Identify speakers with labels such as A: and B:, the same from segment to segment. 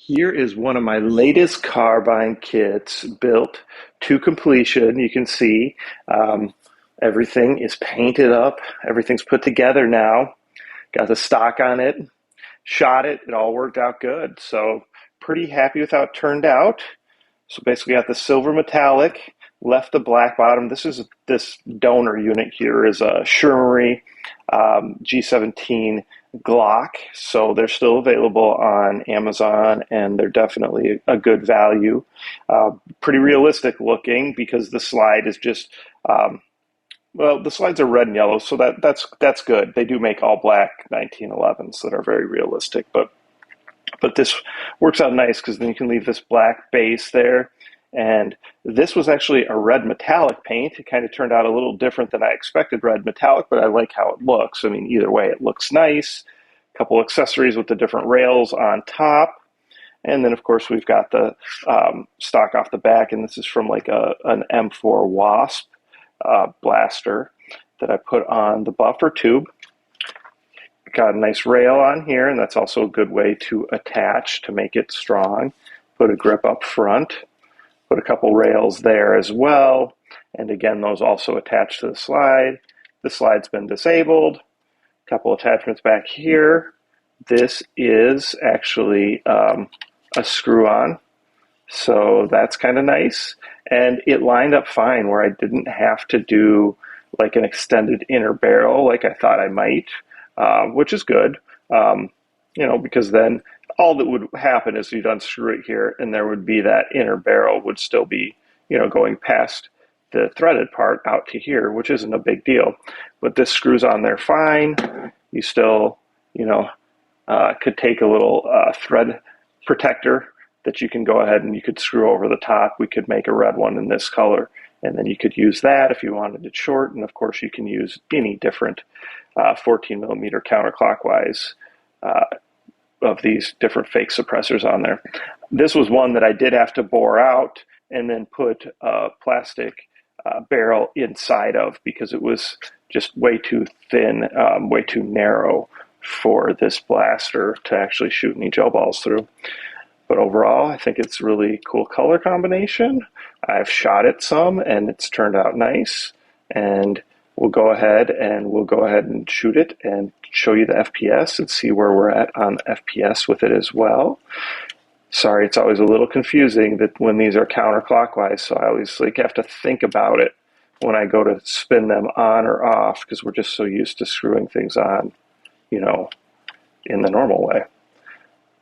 A: Here is one of my latest Carbine kits built to completion. You can see everything is painted up. Everything's put together now. Got the stock on it. Shot it. It all worked out good. So pretty happy with how it turned out. So basically got the silver metallic, left the black bottom. This donor unit here is a Chermory G17 Glock. So they're still available on Amazon and they're definitely a good value. Pretty realistic looking because the slide is just, well, the slides are red and yellow, so that's good. They do make all black 1911s that are very realistic, but this works out nice because then you can leave this black base there. And this was actually a red metallic paint. It kind of turned out a little different than I expected red metallic, but I like how it looks. I mean, either way, it looks nice. A couple accessories with the different rails on top. And then, of course, we've got the stock off the back, and this is from like an M4 Wasp blaster that I put on the buffer tube. Got a nice rail on here, and that's also a good way to attach to make it strong. Put a grip up front, put a couple rails there as well, and again, those also attach to the slide. The slide's been disabled. A couple attachments back here. This is actually a screw-on, so that's kind of nice. And it lined up fine where I didn't have to do like an extended inner barrel like I thought I might. Which is good, because then all that would happen is you'd unscrew it here and there would be that inner barrel would still be, going past the threaded part out to here, which isn't a big deal. But this screws on there fine. You still, could take a little thread protector that you can go ahead and you could screw over the top. We could make a red one in this color. And then you could use that if you wanted it short. And of course, you can use any different 14 millimeter counterclockwise of these different fake suppressors on there. This was one that I did have to bore out and then put a plastic barrel inside of because it was just way too thin, way too narrow for this blaster to actually shoot any gel balls through. But overall, I think it's really cool color combination. I've shot it some and it's turned out nice. And we'll go ahead and shoot it and show you the FPS and see where we're at on FPS with it as well. Sorry, it's always a little confusing that when these are counterclockwise, so I always have to think about it when I go to spin them on or off because we're just so used to screwing things on, in the normal way.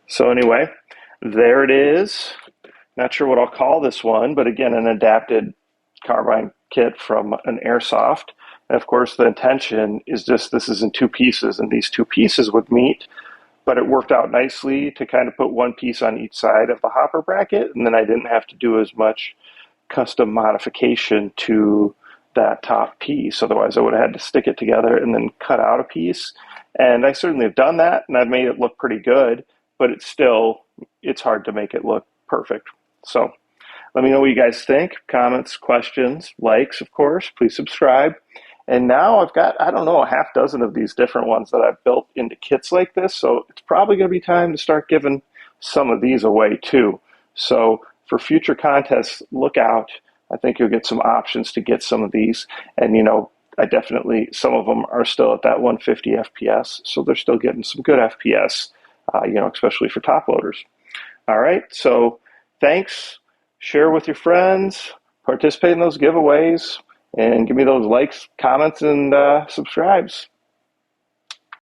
A: So anyway, there it is. Not sure what I'll call this one, but again, an adapted Carbine kit from an airsoft. And of course, the intention is just this is in two pieces, and these two pieces would meet, but it worked out nicely to kind of put one piece on each side of the hopper bracket, and then I didn't have to do as much custom modification to that top piece. Otherwise, I would have had to stick it together and then cut out a piece. And I certainly have done that, and I've made it look pretty good, but it's hard to make it look perfect. So let me know what you guys think. Comments, questions, likes, of course. Please subscribe. And now I've got, I don't know, a half dozen of these different ones that I've built into kits like this. So it's probably going to be time to start giving some of these away too. So for future contests, look out. I think you'll get some options to get some of these. And, some of them are still at that 150 FPS. So they're still getting some good FPS, especially for top loaders. All right. So thanks. Share with your friends. Participate in those giveaways. And give me those likes, comments, and subscribes.